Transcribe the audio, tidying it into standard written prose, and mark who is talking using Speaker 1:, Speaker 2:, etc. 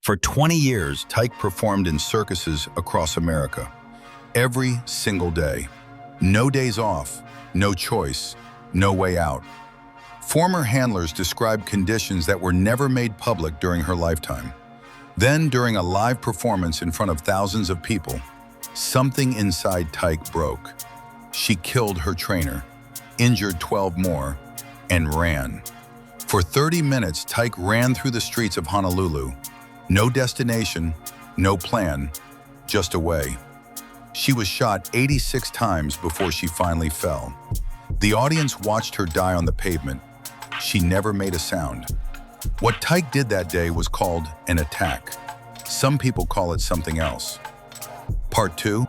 Speaker 1: For 20 years, Tyke performed in circuses across America. Every single day. No days off, no choice, no way out. Former handlers described conditions that were never made public during her lifetime. Then, during a live performance in front of thousands of people, something inside Tyke broke. She killed her trainer, injured 12 more, and ran. For 30 minutes, Tyke ran through the streets of Honolulu. No destination, no plan, just away. She was shot 86 times before she finally fell. The audience watched her die on the pavement. She never made a sound. What Tyke did that day was called an attack. Some people call it something else. Part 2.